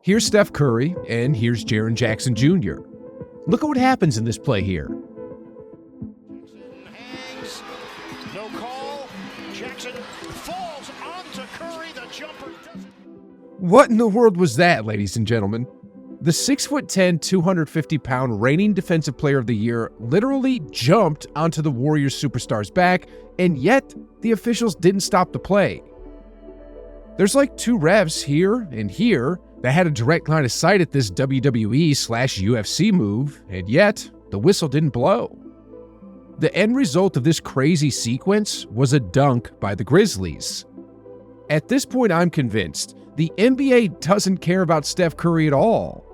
Here's Steph Curry, and here's Jaren Jackson Jr. Look at what happens in this play here. Hangs, no call. Jackson falls onto Curry. The jumper doesn't. What in the world was that, ladies and gentlemen? The 6'10", 250-pound reigning Defensive Player of the Year literally jumped onto the Warriors superstar's back, and yet the officials didn't stop the play. There's like two refs here and here that had a direct line of sight at this WWE/UFC move, and yet the whistle didn't blow. The end result of this crazy sequence was a dunk by the Grizzlies. At this point, I'm convinced the NBA doesn't care about Steph Curry at all.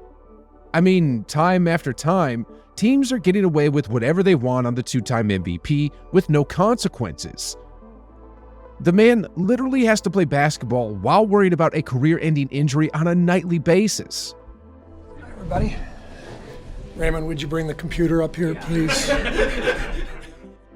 I mean, time after time, teams are getting away with whatever they want on the two-time MVP with no consequences. The man literally has to play basketball while worrying about a career-ending injury on a nightly basis. Hi, everybody. Raymond, would you bring the computer up here, please?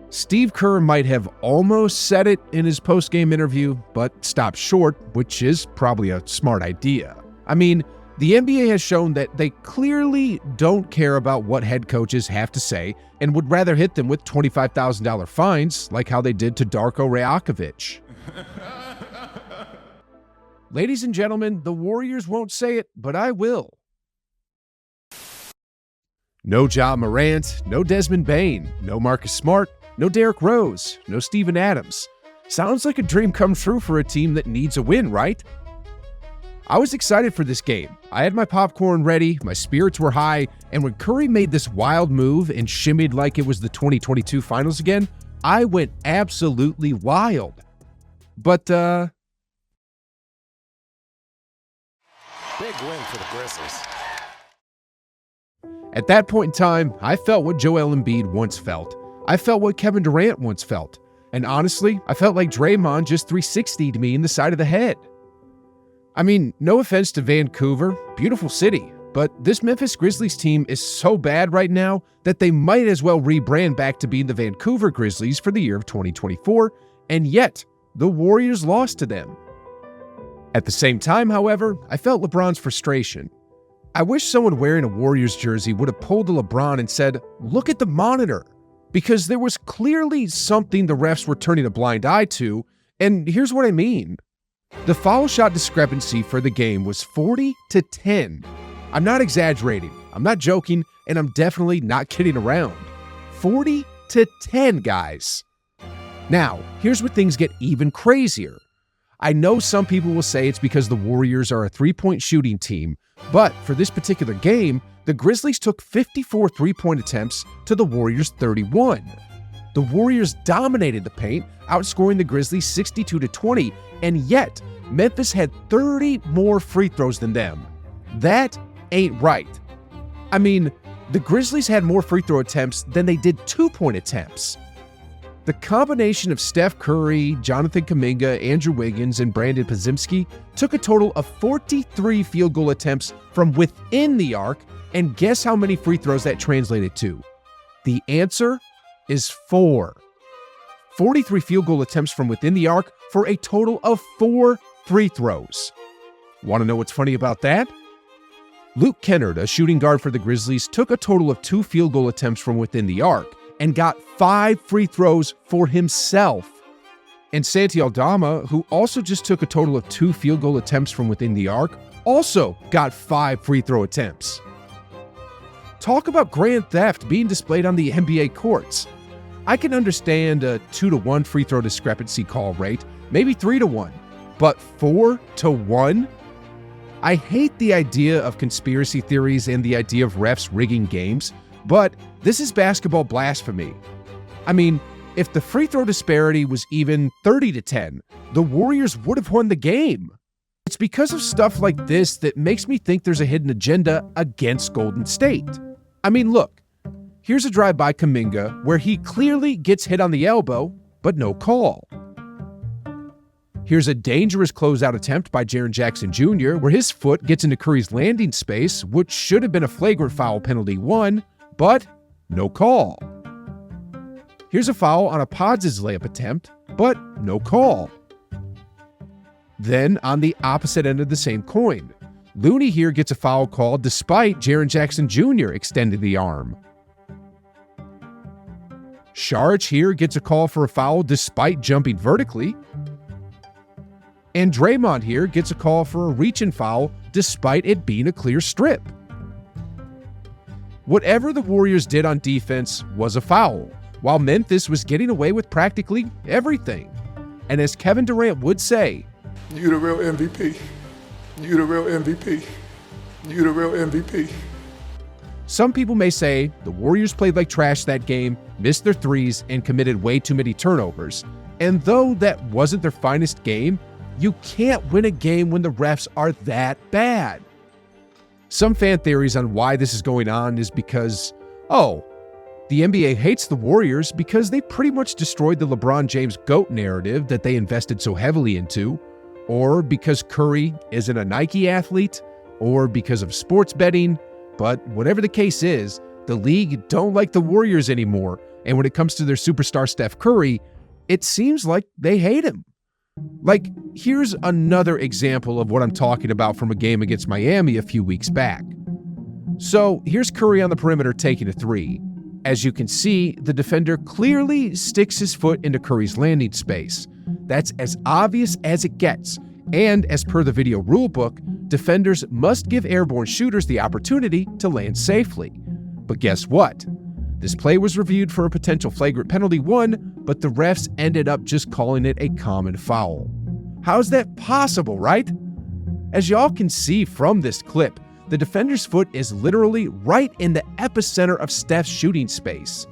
Steve Kerr might have almost said it in his post-game interview, but stopped short, which is probably a smart idea. I mean, the NBA has shown that they clearly don't care about what head coaches have to say and would rather hit them with $25,000 fines like how they did to Darko Rajakovic. Ladies and gentlemen, the Warriors won't say it, but I will. No Ja Morant, no Desmond Bane, no Marcus Smart, no Derrick Rose, no Steven Adams. Sounds like a dream come true for a team that needs a win, right? I was excited for this game. I had my popcorn ready, my spirits were high, and when Curry made this wild move and shimmied like it was the 2022 finals again, I went absolutely wild. But, Big win for the Grizzlies. At that point in time, I felt what Joel Embiid once felt. I felt what Kevin Durant once felt. And honestly, I felt like Draymond just 360'd me in the side of the head. I mean, no offense to Vancouver, beautiful city, but this Memphis Grizzlies team is so bad right now that they might as well rebrand back to being the Vancouver Grizzlies for the year of 2024, and yet the Warriors lost to them. At the same time, however, I felt LeBron's frustration. I wish someone wearing a Warriors jersey would have pulled to LeBron and said, "Look at the monitor," because there was clearly something the refs were turning a blind eye to, and here's what I mean. The foul shot discrepancy for the game was 40-10. I'm not exaggerating, I'm not joking, and I'm definitely not kidding around. 40-10, guys. Now, here's where things get even crazier. I know some people will say it's because the Warriors are a three-point shooting team, but for this particular game, the Grizzlies took 54 three-point attempts to the Warriors' 31. The Warriors dominated the paint, outscoring the Grizzlies 62-20, and yet Memphis had 30 more free throws than them. That ain't right. I mean, the Grizzlies had more free throw attempts than they did two-point attempts. The combination of Steph Curry, Jonathan Kuminga, Andrew Wiggins, and Brandon Podziemski took a total of 43 field goal attempts from within the arc, and guess how many free throws that translated to? The answer is 4. 43 field goal attempts from within the arc for a total of 4 free throws. Want to know what's funny about that? Luke Kennard, a shooting guard for the Grizzlies, took a total of 2 field goal attempts from within the arc and got 5 free throws for himself. And Santi Aldama, who also just took a total of 2 field goal attempts from within the arc, also got 5 free throw attempts. Talk about grand theft being displayed on the NBA courts. I can understand a 2-to-1 free throw discrepancy call rate, maybe 3-to-1, but 4-to-1? I hate the idea of conspiracy theories and the idea of refs rigging games, but this is basketball blasphemy. I mean, if the free throw disparity was even 30-10, the Warriors would have won the game. It's because of stuff like this that makes me think there's a hidden agenda against Golden State. I mean, look, here's a drive by Kuminga where he clearly gets hit on the elbow, but no call. Here's a dangerous closeout attempt by Jaren Jackson Jr. where his foot gets into Curry's landing space, which should have been a flagrant foul penalty 1, but no call. Here's a foul on a Pods' layup attempt, but no call. Then, on the opposite end of the same coin, Looney here gets a foul call despite Jaren Jackson Jr. extending the arm. Saric here gets a call for a foul despite jumping vertically. And Draymond here gets a call for a reach-in foul despite it being a clear strip. Whatever the Warriors did on defense was a foul, while Memphis was getting away with practically everything. And as Kevin Durant would say, "You the real MVP. You the real MVP. You the real MVP." Some people may say the Warriors played like trash that game, missed their threes, and committed way too many turnovers. And though that wasn't their finest game, you can't win a game when the refs are that bad. Some fan theories on why this is going on is because, the NBA hates the Warriors because they pretty much destroyed the LeBron James GOAT narrative that they invested so heavily into, or because Curry isn't a Nike athlete, or because of sports betting. But whatever the case is, the league don't like the Warriors anymore, and when it comes to their superstar Steph Curry, it seems like they hate him. Like, here's another example of what I'm talking about from a game against Miami a few weeks back. So here's Curry on the perimeter taking a three. As you can see, the defender clearly sticks his foot into Curry's landing space. That's as obvious as it gets. And as per the video rulebook, defenders must give airborne shooters the opportunity to land safely. But guess what? This play was reviewed for a potential flagrant penalty 1, but the refs ended up just calling it a common foul. How's that possible, right? As y'all can see from this clip, the defender's foot is literally right in the epicenter of Steph's shooting space.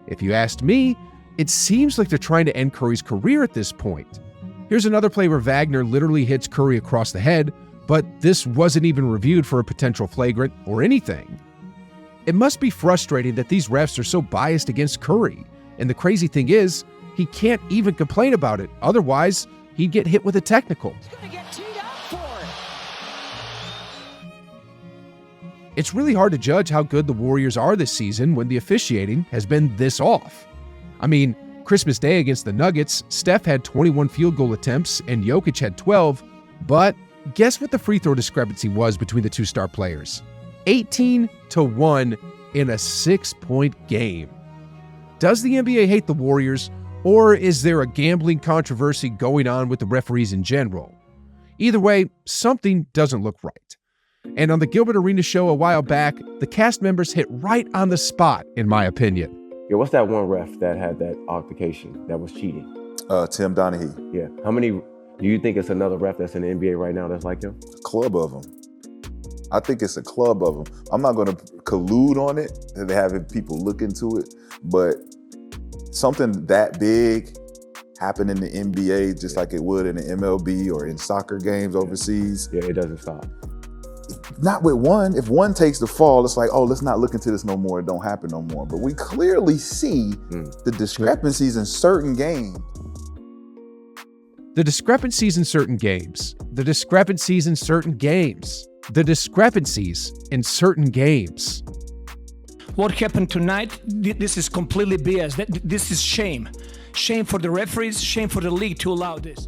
If you asked me, it seems like they're trying to end Curry's career at this point. Here's another play where Wagner literally hits Curry across the head, but this wasn't even reviewed for a potential flagrant or anything. It must be frustrating that these refs are so biased against Curry, and the crazy thing is, he can't even complain about it, otherwise he'd get hit with a technical. It's really hard to judge how good the Warriors are this season when the officiating has been this off. I mean, Christmas Day against the Nuggets, Steph had 21 field goal attempts and Jokic had 12, but guess what the free throw discrepancy was between the two star players? 18-1 in a 6-point game. Does the NBA hate the Warriors, or is there a gambling controversy going on with the referees in general? Either way, something doesn't look right. And on the Gilbert Arenas show a while back, the cast members hit right on the spot, in my opinion. Yeah, what's that one ref that had that altercation that was cheating? Tim Donaghy. Yeah. How many do you think it's another ref that's in the NBA right now that's like him? Club of them. I think it's a club of them. I'm not going to collude on it and having people look into it, but something that big happened in the NBA just like it would in the MLB or in soccer games overseas. Yeah, it doesn't stop. Not with one. If one takes the fall, it's like, oh, let's not look into this no more. It don't happen no more. But we clearly see the discrepancies in certain games. The discrepancies in certain games. The discrepancies in certain games. The discrepancies in certain games. What happened tonight, this is completely BS. This is shame. Shame for the referees, shame for the league to allow this.